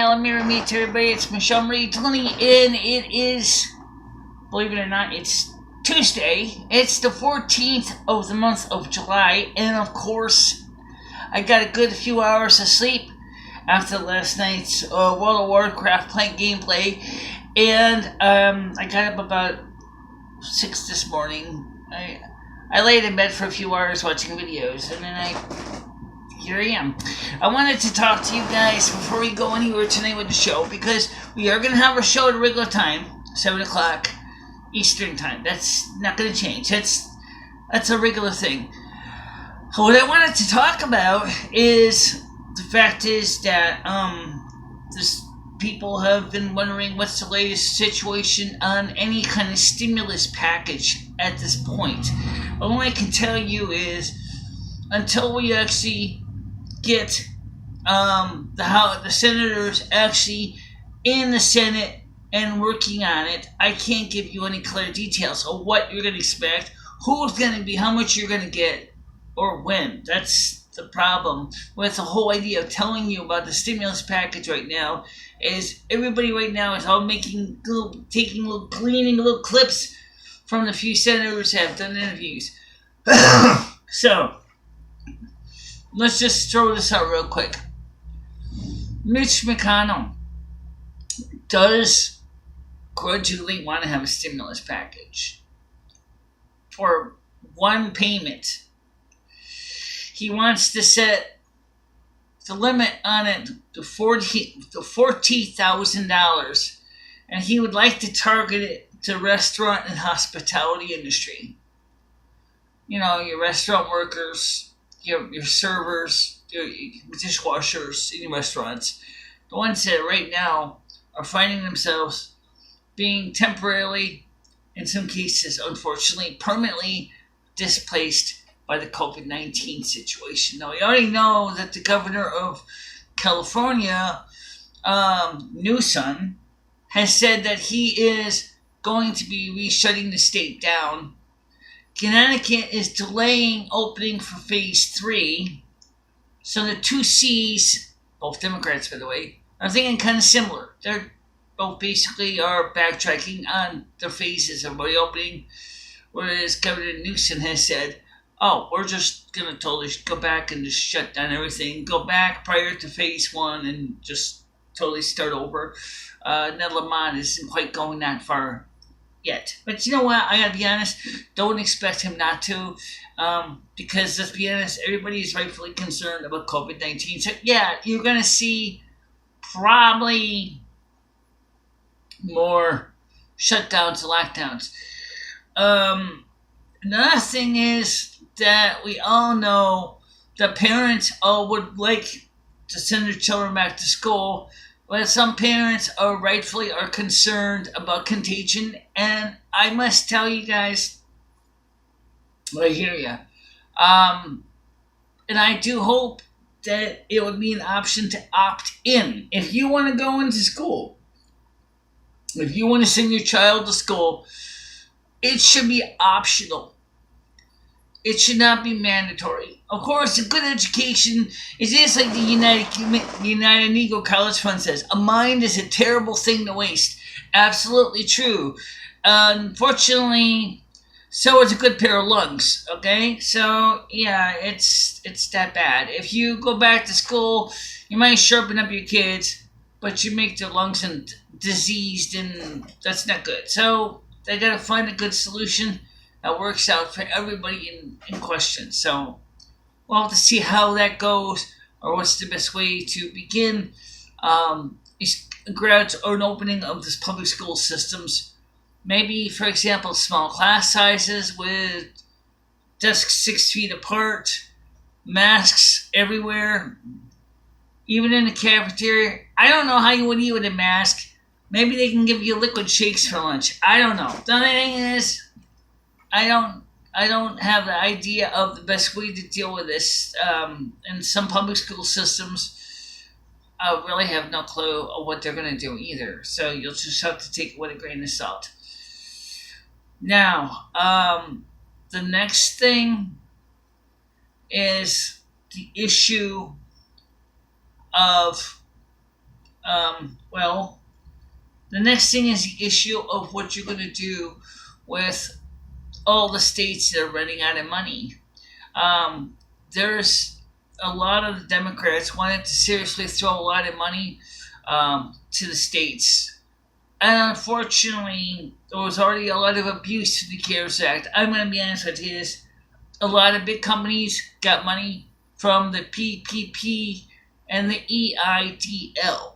Hello, me to everybody. It's MicheleMarieDalene, and it is, believe it or not, it's Tuesday. It's the 14th of the month of July, and of course, I got a good few hours of sleep after last night's World of Warcraft playing gameplay, and I got up about 6 this morning. I laid in bed for a few hours watching videos, and then here I am. I wanted to talk to you guys before we go anywhere tonight with the show, because we are going to have a show at a regular time, 7 o'clock Eastern time. That's not going to change. That's a regular thing. What I wanted to talk about is the fact is that people have been wondering what's the latest situation on any kind of stimulus package at this point. All I can tell you is until we actually get the senators actually in the Senate and working on it, I can't give you any clear details of what you're going to expect, who's going to be, how much you're going to get, or when. That's the problem with the whole idea of telling you about the stimulus package right now. Is everybody right now is all gleaning little clips from the few senators that have done interviews. So let's just throw this out real quick. Mitch McConnell does grudgingly want to have a stimulus package for one payment. He wants to set the limit on it to $40,000, and he would like to target it to restaurant and hospitality industry. You know, your restaurant workers, your servers, your dishwashers in your restaurants, the ones that right now are finding themselves being temporarily, in some cases, unfortunately, permanently displaced by the COVID-19 situation. Now, we already know that the governor of California, Newsom, has said that he is going to be shutting the state down. Connecticut is delaying opening for phase 3. So the two C's, both Democrats by the way, are thinking kind of similar. They're both basically are backtracking on their phases of reopening, whereas Governor Newsom has said, oh, we're just going to totally go back and just shut down everything, go back prior to phase 1 and just totally start over. Ned Lamont isn't quite going that far yet. But you know what? I gotta be honest, don't expect him not to, because let's be honest, everybody is rightfully concerned about COVID-19. So yeah, you're gonna see probably more shutdowns and lockdowns. Another thing is that we all know that parents all would like to send their children back to school, but some parents are rightfully concerned about contagion, and I must tell you guys, I hear you. And I do hope that it would be an option to opt in. If you want to go into school, if you want to send your child to school, it should be optional. It should not be mandatory. Of course, a good education is just like the United Negro College Fund says. A mind is a terrible thing to waste. Absolutely true. Unfortunately, so is a good pair of lungs. Okay, so yeah, it's that bad. If you go back to school, you might sharpen up your kids, but you make their lungs diseased, and that's not good. So they gotta find a good solution that works out for everybody in question. So we'll have to see how that goes, or what's the best way to begin grads or an opening of this public school systems. Maybe, for example, small class sizes with desks 6 feet apart, masks everywhere, even in the cafeteria. I don't know how you would eat with a mask. Maybe they can give you liquid shakes for lunch. I don't know. The only thing is, I don't have the idea of the best way to deal with this. And some public school systems really have no clue of what they're going to do either. So you'll just have to take it with a grain of salt. Now, the next thing is the issue of Well, the next thing is the issue of what you're going to do with all the states that are running out of money. There's a lot of the Democrats wanted to seriously throw a lot of money to the states. And unfortunately, there was already a lot of abuse to the CARES Act. I'm going to be honest with you, a lot of big companies got money from the PPP and the EIDL.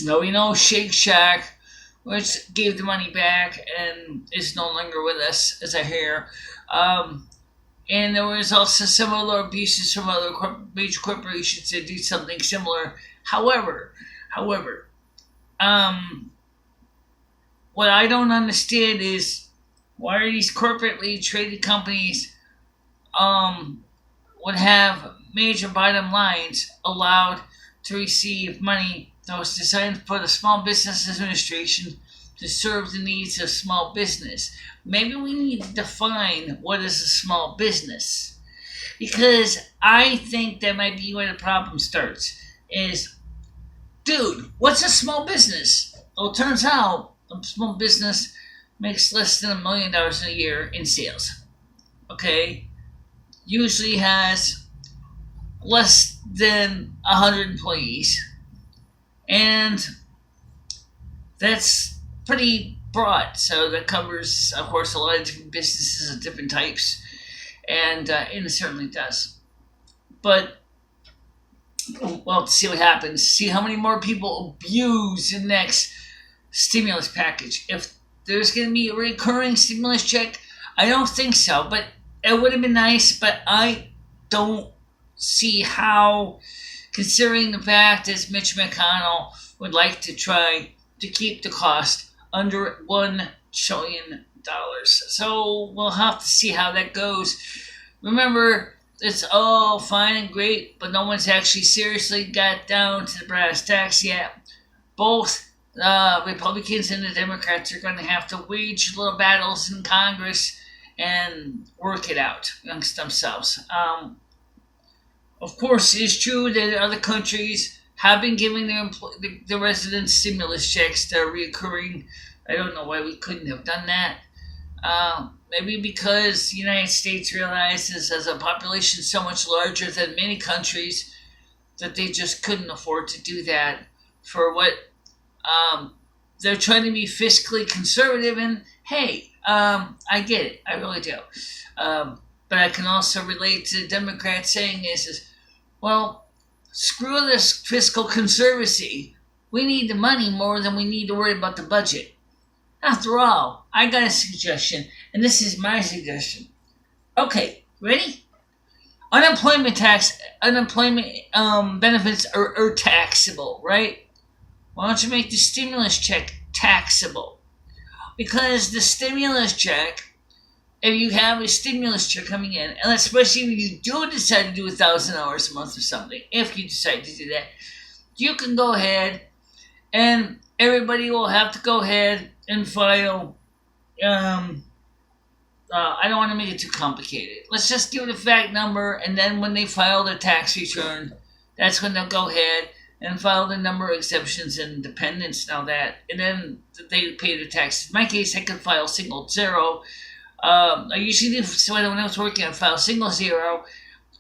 Now we know Shake Shack, which gave the money back and is no longer with us, as I hear. And there was also some other abuses from other major corporations that do something similar. However, what I don't understand is why are these corporately traded companies would have major bottom lines allowed to receive money that was designed for the Small Business Administration to serve the needs of small business. Maybe we need to define what is a small business, because I think that might be where the problem starts. Is, dude, what's a small business? Well, it turns out a small business makes less than $1 million a year in sales. Okay, usually has less than 100 employees, and that's pretty broad. So that covers, of course, a lot of different businesses of different types, and it certainly does. But, well, to see what happens, see how many more people abuse the next stimulus package. If there's going to be a recurring stimulus check, I don't think so, but it would have been nice, but I don't see how, considering the fact that Mitch McConnell would like to try to keep the cost under $1 trillion. So we'll have to see how that goes. Remember, it's all fine and great, but no one's actually seriously got down to the brass tacks yet. Both Republicans and the Democrats are going to have to wage little battles in Congress and work it out amongst themselves. Of course, it is true that other countries have been giving their residents stimulus checks that are reoccurring. I don't know why we couldn't have done that. Maybe because the United States realizes as a population so much larger than many countries that they just couldn't afford to do that for what they're trying to be fiscally conservative. And hey, I get it. I really do. But I can also relate to the Democrats saying is, well, screw this fiscal conservancy. We need the money more than we need to worry about the budget. After all, I got a suggestion, and this is my suggestion. Okay, ready? Unemployment benefits are taxable, right? Why don't you make the stimulus check taxable? Because the stimulus check, if you have a stimulus check coming in, and especially if you do decide to do 1,000 hours a month or something, if you decide to do that, you can go ahead and everybody will have to go ahead and file. I don't want to make it too complicated. Let's just give it a fact number, and then when they file their tax return, that's when they'll go ahead and file the number of exemptions and dependents and all that, and then they pay the taxes. In my case, I could file single zero. I usually do, so when I was working, I file single zero,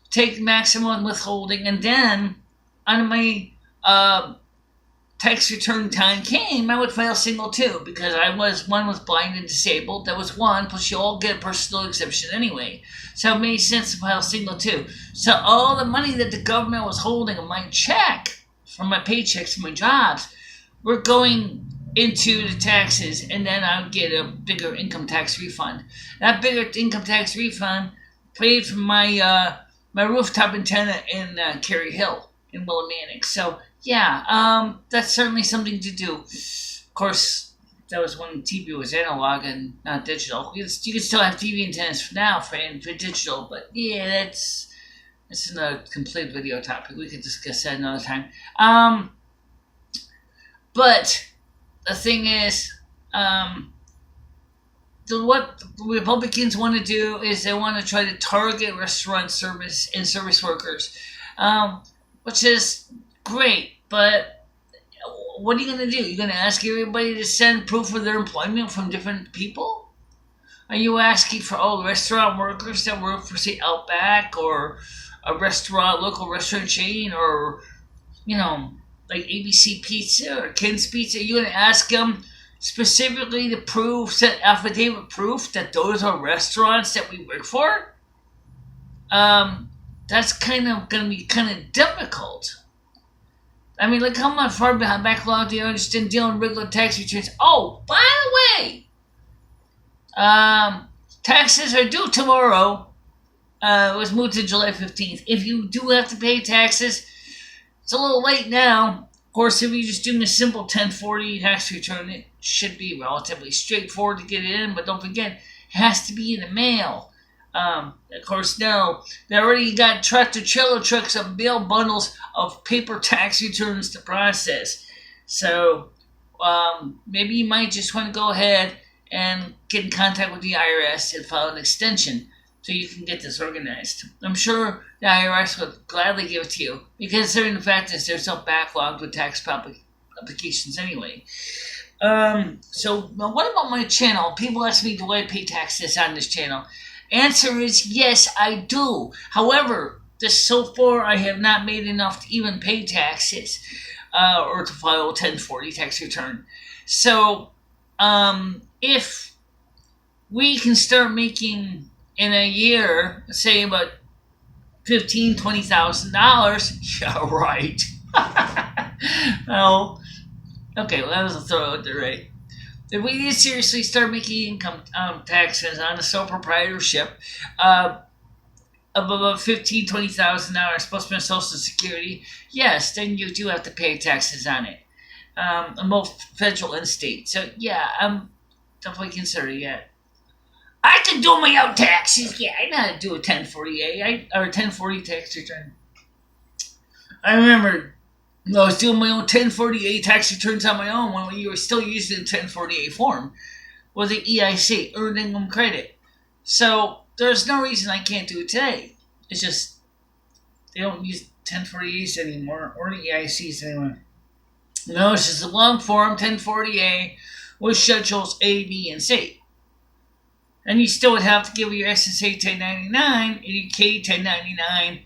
take maximum withholding, and then on my tax return time came, I would file single two, because one was blind and disabled. That was one, plus you all get a personal exemption anyway. So it made sense to file single two. So all the money that the government was holding on my check, from my paychecks, from my jobs, were going into the taxes, and then I would get a bigger income tax refund. That bigger income tax refund paid for my my rooftop antenna in Cary Hill in Willimantic. So yeah, that's certainly something to do. Of course, that was when TV was analog and not digital. You can still have TV antennas now for digital, but yeah, that's another complete video topic. We could discuss that another time. But the thing is, what the Republicans want to do is they want to try to target restaurant service and service workers, which is great, but what are you going to do? You're going to ask everybody to send proof of their employment from different people? Are you asking for all restaurant workers that work for, say, Outback or a local restaurant chain, or, like ABC Pizza or Ken's Pizza? Are you going to ask them specifically to send affidavit proof that those are restaurants that we work for? That's kind of going to be kind of difficult. I mean, look how much far behind backlog they are just in dealing with regular tax returns. Oh, by the way, taxes are due tomorrow. It was moved to July 15th. If you do have to pay taxes, it's a little late now. Of course, if you're just doing a simple 1040 tax return, it should be relatively straightforward to get it in. But don't forget, it has to be in the mail. Of course, now they already got tractor-trailer trucks of mail bundles of paper tax returns to process. So maybe you might just want to go ahead and get in contact with the IRS and file an extension so you can get this organized. I'm sure the IRS would gladly give it to you, because considering the fact that they're so backlogged with tax applications anyway. So what about my channel? People ask me, do I pay taxes on this channel? Answer is yes, I do. However, just so far I have not made enough to even pay taxes or to file a 1040 tax return. So if we can start making in a year, say about $15,000-$20,000, yeah, right. Well, okay, well, that was a throw out there, right? If we did seriously start making income taxes on a sole proprietorship of about $15,000, $20,000 plus my Social Security, yes, then you do have to pay taxes on it, on both federal and state. So yeah, I'm definitely considering it. I can do my own taxes. Yeah, I know how to do a 1040A or 1040 tax return. I remember I was doing my own 1040A tax returns on my own when you were still using the 1040A form with the EIC, Earned Income Credit. So there's no reason I can't do it today. It's just they don't use 1040As anymore or the EICs anymore. No, it's just a long form 1040A with schedules A, B, and C. And you still would have to give your SSA 1099, ADK 1099,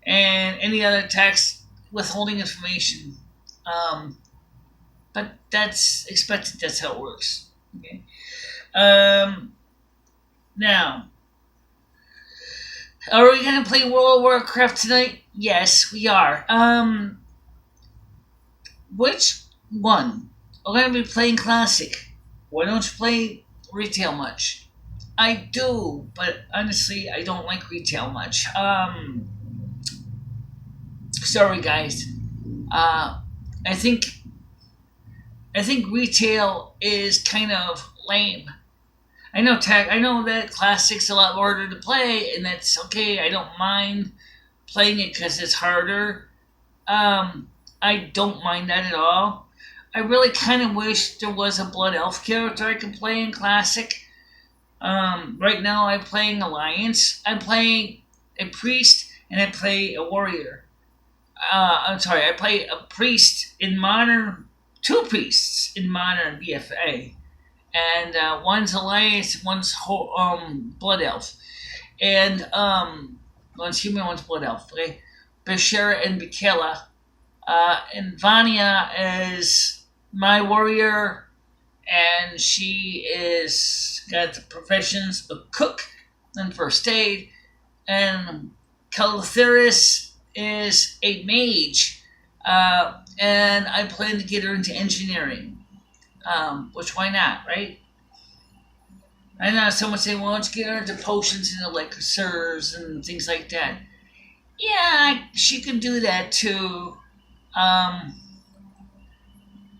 and any other tax withholding information. But that's expected. That's how it works. Okay. Now, are we going to play World of Warcraft tonight? Yes, we are. Which one? We're going to be playing Classic. Why don't you play Retail much? I do, but honestly, I don't like Retail much. Sorry, guys. I think Retail is kind of lame. I know that Classic's a lot harder to play, and that's okay. I don't mind playing it because it's harder. I don't mind that at all. I really kind of wish there was a Blood Elf character I could play in Classic. Right now I'm playing Alliance. I'm playing a priest and I play a warrior. I play a priest in Modern, two priests in Modern BFA. And one's Alliance, one's Blood Elf. And one's human, one's Blood Elf. Okay? Bashara and Bikela. And Vanya is my warrior, and she is got the professions of cook and first aid. And Calatheris is a mage, and I plan to get her into engineering. Which why not, right? I know someone say, well, let's get her into potions and elixirs and things like that. Yeah, she can do that too.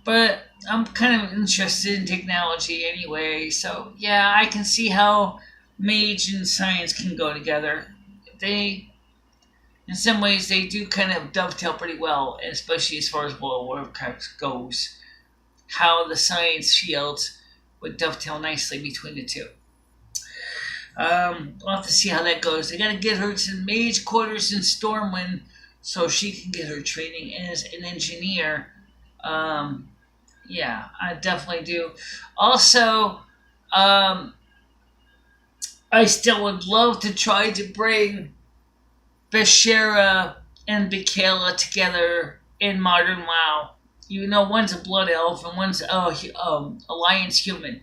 But I'm kind of interested in technology anyway, so yeah, I can see how mage and science can go together. In some ways, they do kind of dovetail pretty well, especially as far as World of Warcraft goes. How the science fields would dovetail nicely between the two. We'll have to see how that goes. They got to get her to mage quarters in Stormwind so she can get her training as an engineer Yeah, I definitely do. Also, um, I still would love to try to bring Bashara and Michaela together in modern WoW. You know, one's a blood elf and one's a alliance human.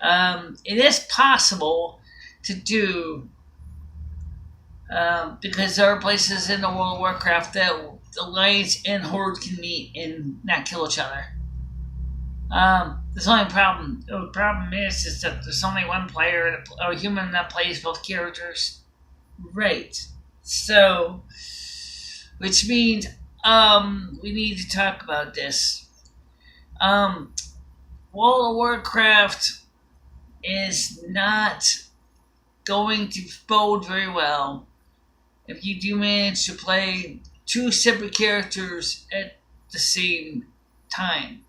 It is possible to do because there are places in the World of Warcraft that alliance and horde can meet and not kill each other. There's only problem. The problem is that there's only one player, a human that plays both characters. Right. So, which means we need to talk about this. Um, World of Warcraft is not going to bode very well if you do manage to play two separate characters at the same time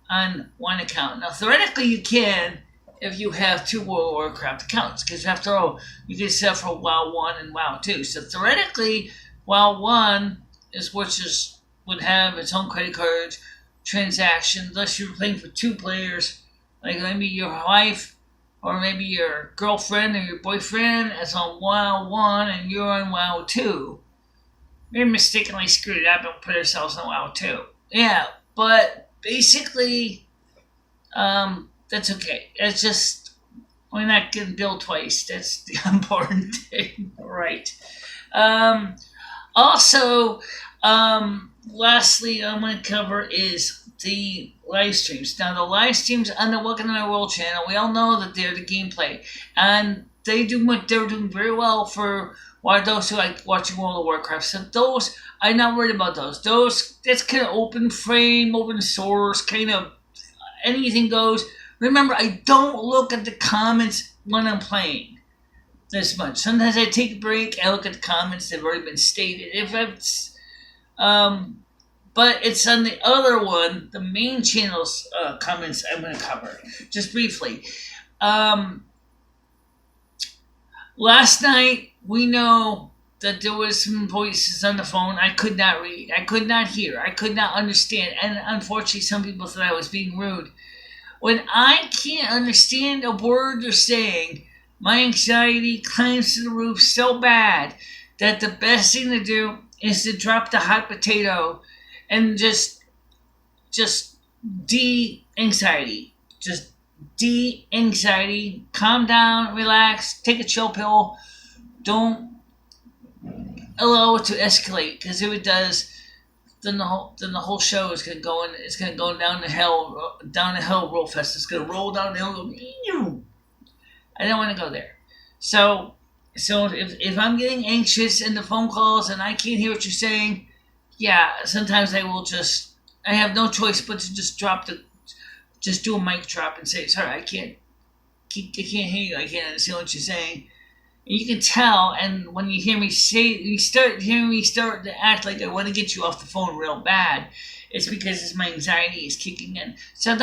on one account. Now, theoretically, you can if you have two World of Warcraft accounts, because after all, you can set for WoW 1 and WoW 2. So theoretically, WoW 1 would have its own credit card transaction, unless you're playing for two players, like maybe your wife or maybe your girlfriend or your boyfriend is on WoW 1 and you're on WoW 2. We mistakenly screwed it up and put ourselves on WoW 2. Yeah, but basically, that's okay. It's just, we're not getting billed twice. That's the important thing. Right. Also, lastly, I'm going to cover is the live streams. Now, the live streams on the Welcome to My World channel, we all know that they're the gameplay. And they're doing very well for those who like watching World of Warcraft. So those, I'm not worried about those. That's kind of open frame, open source, kind of anything goes. Remember, I don't look at the comments when I'm playing this much. Sometimes I take a break, I look at the comments that have already been stated. If it's, but it's on the other one, the main channel's comments I'm going to cover, just briefly. Last night, we know that there was some voices on the phone I could not read, I could not hear, I could not understand, and unfortunately some people thought I was being rude. When I can't understand a word they're saying, my anxiety climbs to the roof so bad that the best thing to do is to drop the hot potato and just de-anxiety. Just de-anxiety. Calm down, relax, take a chill pill. Don't allow it to escalate, because if it does, then the whole show is gonna go in. It's gonna go down the hill real fast. It's gonna roll down the hill. I don't want to go there. So if I'm getting anxious in the phone calls and I can't hear what you're saying, yeah, sometimes I have no choice but to just do a mic drop and say, sorry, I can't hear you. I can't understand what you're saying. And you can tell, and when you hear me start to act like I want to get you off the phone real bad, it's because my anxiety is kicking in. So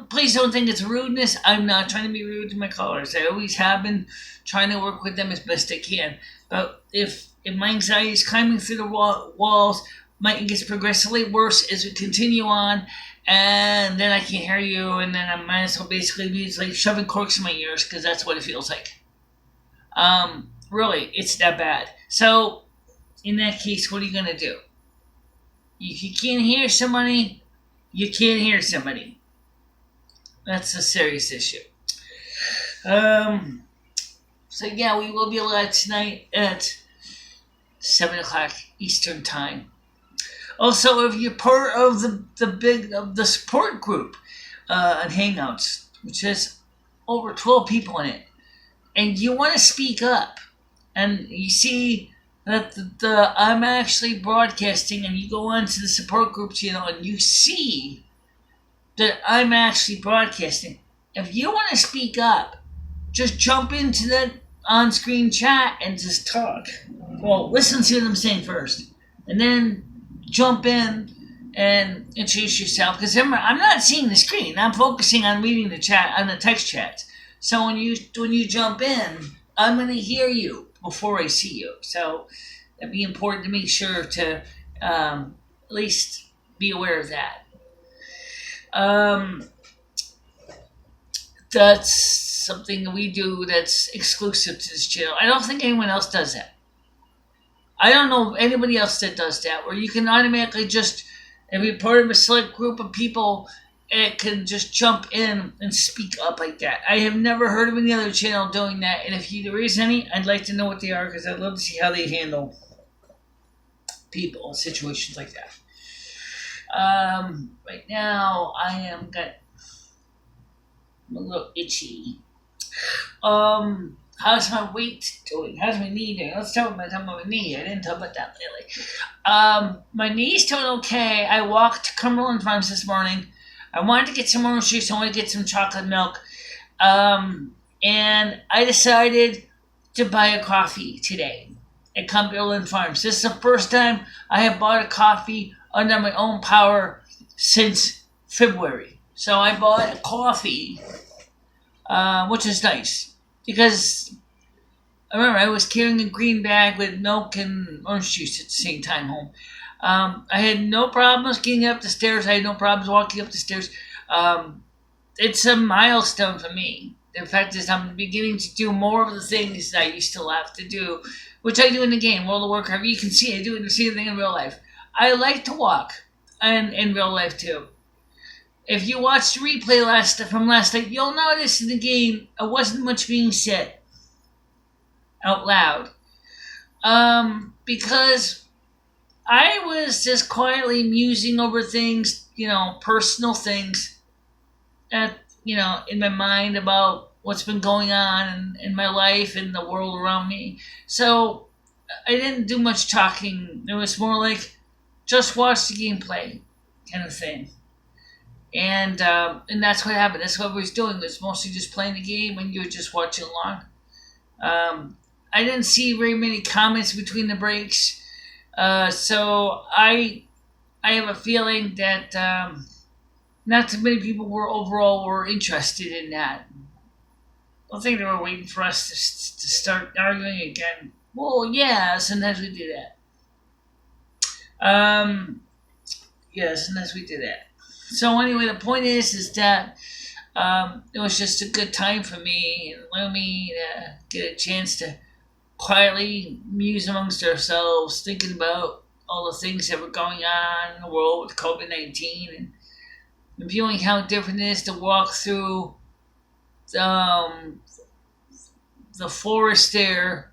please don't think it's rudeness. I'm not trying to be rude to my callers. I always have been trying to work with them as best I can. But if my anxiety is climbing through the walls, it gets progressively worse as we continue on, and then I can't hear you, and then I might as well basically be like shoving corks in my ears, because that's what it feels like. Really, it's that bad. So, in that case, what are you going to do? If you can't hear somebody, you can't hear somebody. That's a serious issue. So yeah, we will be live tonight at 7 o'clock Eastern Time. Also, if you're part of the support group on Hangouts, which has over 12 people in it, and you want to speak up, and you see that I'm actually broadcasting, and you go onto the support group channel and you see that I'm actually broadcasting, if you want to speak up, just jump into that on-screen chat and just talk. Well, listen to what I'm saying first, and then jump in and introduce yourself, because remember, I'm not seeing the screen. I'm focusing on reading the chat, on the text chat. So when you jump in, I'm going to hear you before I see you. So it'd be important to make sure to at least be aware of that. That's something we do that's exclusive to this channel. I don't think anyone else does that. I don't know anybody else that does that, where you can automatically just and be part of a select group of people and can just jump in and speak up like that. I have never heard of any other channel doing that, and if there is any, I'd like to know what they are, because I'd love to see how they handle people in situations like that. Right now, I'm a little itchy. How's my weight doing? How's my knee doing? Let's talk about my knee. I didn't talk about that lately. My knee's doing okay. I walked to Cumberland Farms this morning. I wanted to get some orange juice. I wanted to get some chocolate milk. And I decided to buy a coffee today at Cumberland Farms. This is the first time I have bought a coffee under my own power since February. So I bought a coffee, which is nice. Because I remember I was carrying a green bag with milk and orange juice at the same time home. I had no problems getting up the stairs. I had no problems walking up the stairs. It's a milestone for me. The fact is, I'm beginning to do more of the things that I used to have to do, which I do in the game, World of Warcraft. You can see I do the same thing in real life. I like to walk, and in real life too. If you watched the replay from last night, you'll notice in the game, it wasn't much being said out loud. Because I was just quietly musing over things, personal things that, in my mind about what's been going on in my life and the world around me. So I didn't do much talking. It was more like, just watch the gameplay kind of thing. And that's what happened. That's what we was doing. It was mostly just playing the game and you were just watching along. I didn't see very many comments between the breaks. So I have a feeling that not too many people were interested in that. I think they were waiting for us to start arguing again. Well, yeah, sometimes we do that. Yeah, sometimes we do that. So anyway, the point is that it was just a good time for me and allowed me to get a chance to quietly muse amongst ourselves, thinking about all the things that were going on in the world with COVID-19 and viewing how different it is to walk through the forest there,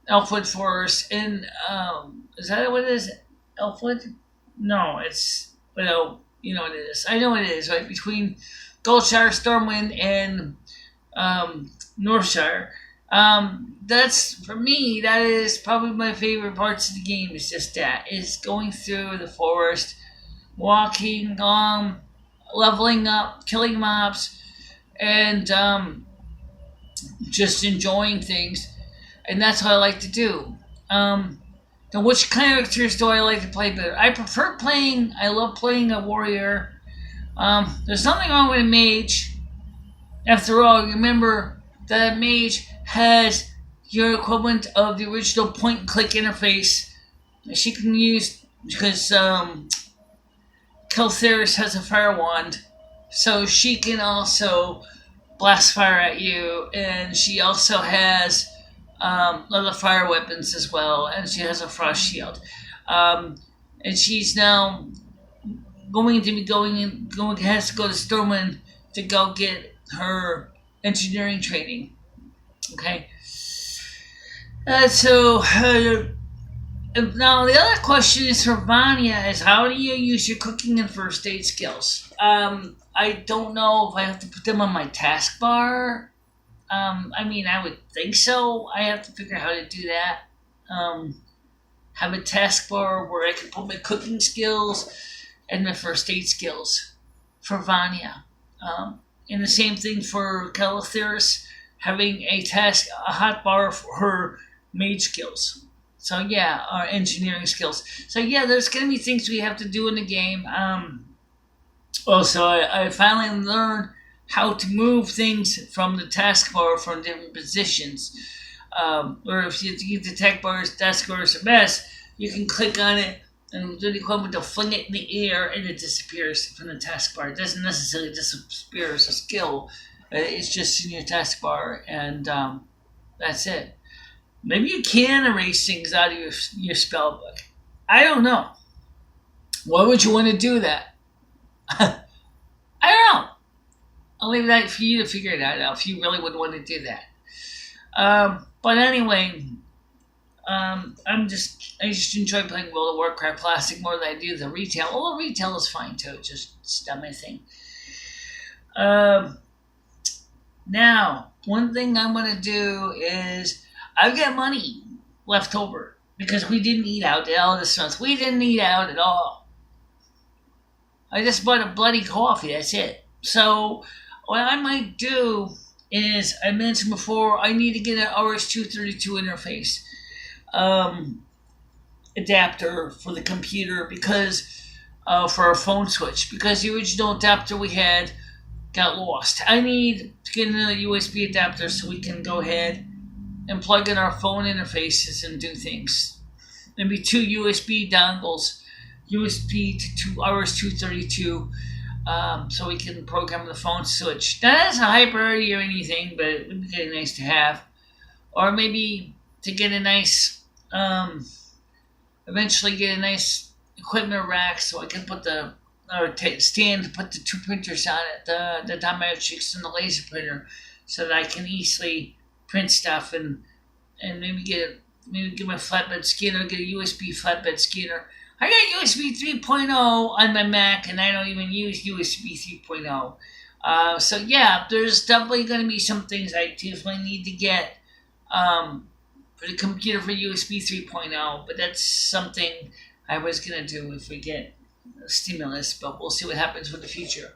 Elfwood Forest, and is that what it is? Elfwood? No, it's, you know what it is. I know it is, right? Between Goldshire, Stormwind, and Northshire. That's, for me, that is probably my favorite parts of the game. Is just that. Is going through the forest, walking, leveling up, killing mobs, and just enjoying things. And that's what I like to do. Now, which characters do I like to play better? I love playing a warrior. There's nothing wrong with a mage. After all, remember that a mage has your equivalent of the original point-and-click interface that she can use, because Keltheris has a fire wand, so she can also blast fire at you, and she also has other fire weapons as well, and she has a frost shield. And she's now has to go to Stormwind to go get her engineering training. Okay. Now the other question is for Vanya is, how do you use your cooking and first aid skills? I don't know if I have to put them on my taskbar. I would think so. I have to figure out how to do that. Have a taskbar where I can put my cooking skills and my first aid skills for Vanya. And the same thing for Keltheris, having a hotbar for her mage skills. So yeah, our engineering skills. So yeah, there's going to be things we have to do in the game. Also, I finally learned how to move things from the taskbar from different positions. Or if you get the taskbar is a mess, you can click on it And with the equipment, they'll fling it in the air and it disappears from the taskbar. It doesn't necessarily disappear as a skill. It's just in your taskbar, and that's it. Maybe you can erase things out of your spell book. I don't know. Why would you want to do that? I don't know. I'll leave that for you to figure it out if you really would want to do that. But anyway, I just enjoy playing World of Warcraft Classic more than I do the retail. Although retail is fine too, just not my thing. Now, one thing I'm going to do is I've got money left over because we didn't eat out all this month. We didn't eat out at all. I just bought a bloody coffee. That's it. So what I might do is, I mentioned before, I need to get an RS-232 interface adapter for the computer because for our phone switch, because the original adapter we had got lost. I need to get another USB adapter so we can go ahead and plug in our phone interfaces and do things. Maybe 2 USB dongles, USB to RS-232, so we can program the phone switch. Not as a high priority or anything, but it would be kind of nice to have. Or maybe to get a nice, eventually get a nice equipment rack so I can put stand to put the 2 printers on it, the Dimetrics and the laser printer, so that I can easily print stuff and maybe get my flatbed scanner, get a USB flatbed scanner. I got USB 3.0 on my Mac, and I don't even use USB 3.0. So yeah, there's definitely going to be some things I definitely need to get for the computer for USB 3.0, but that's something I was going to do if we get a stimulus, but we'll see what happens with the future.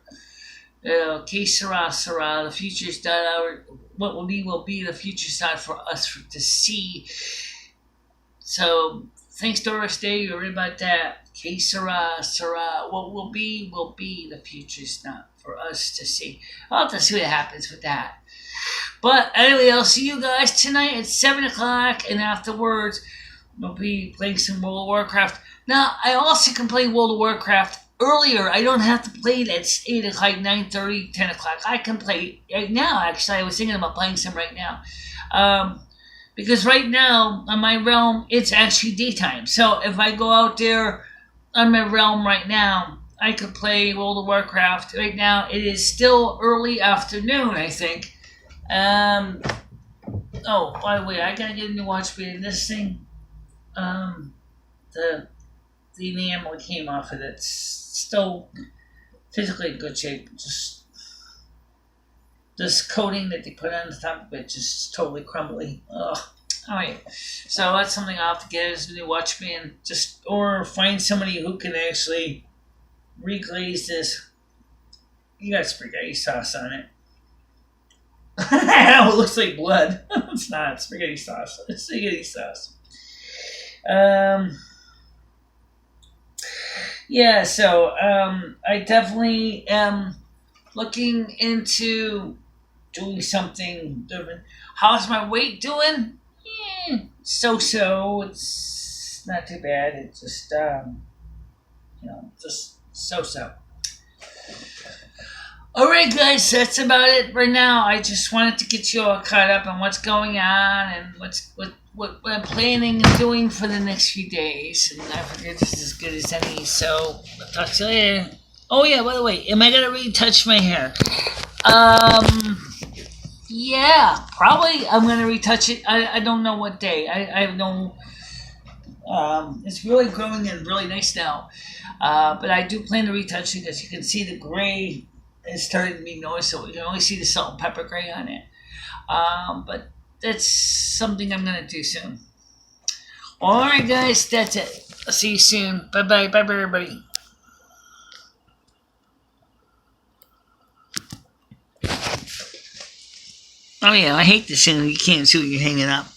Que sera, sera. The future's not what will be. The future's not for us to see. So, thanks Doris Day, you read about that. Que sera, sera. What will be, will be. The future's not for us to see. I'll have to see what happens with that. But anyway, I'll see you guys tonight at 7 o'clock, and afterwards, we'll be playing some World of Warcraft. Now, I also can play World of Warcraft earlier. I don't have to play it at 8 o'clock, 9:30, 10 o'clock. I can play right now, actually. I was thinking about playing some right now. Because right now, on my realm, it's actually daytime. So if I go out there on my realm right now, I could play World of Warcraft. Right now, it is still early afternoon, I think. Oh, by the way, I gotta get a new watch beating. This thing, the enamel came off of it. It's still physically in good shape. Just this coating that they put on the top of it just totally crumbly. Ugh. Alright, so that's something I'll have to get as a new watch band. Or find somebody who can actually reglaze this. You got spaghetti sauce on it. It looks like blood. It's not. It's spaghetti sauce. It's spaghetti sauce. Yeah, so I definitely am looking into doing something different. How's my weight doing? So-so. It's not too bad. It's just, just so-so. Alright guys, that's about it right now. I just wanted to get you all caught up on what's going on and what I'm planning and doing for the next few days. And I figured this is as good as any, so I'll talk to you later. Oh yeah, by the way, am I gonna retouch my hair? Yeah, probably I'm gonna retouch it. I don't know what day. I have no it's really growing in really nice now. But I do plan to retouch it. As you can see, the gray is starting to be noticeable. You can only see the salt and pepper gray on it. But that's something I'm going to do soon. Alright guys, that's it. I'll see you soon. Bye-bye. Bye-bye everybody. Oh yeah, I hate this thing. You can't see what you're hanging up.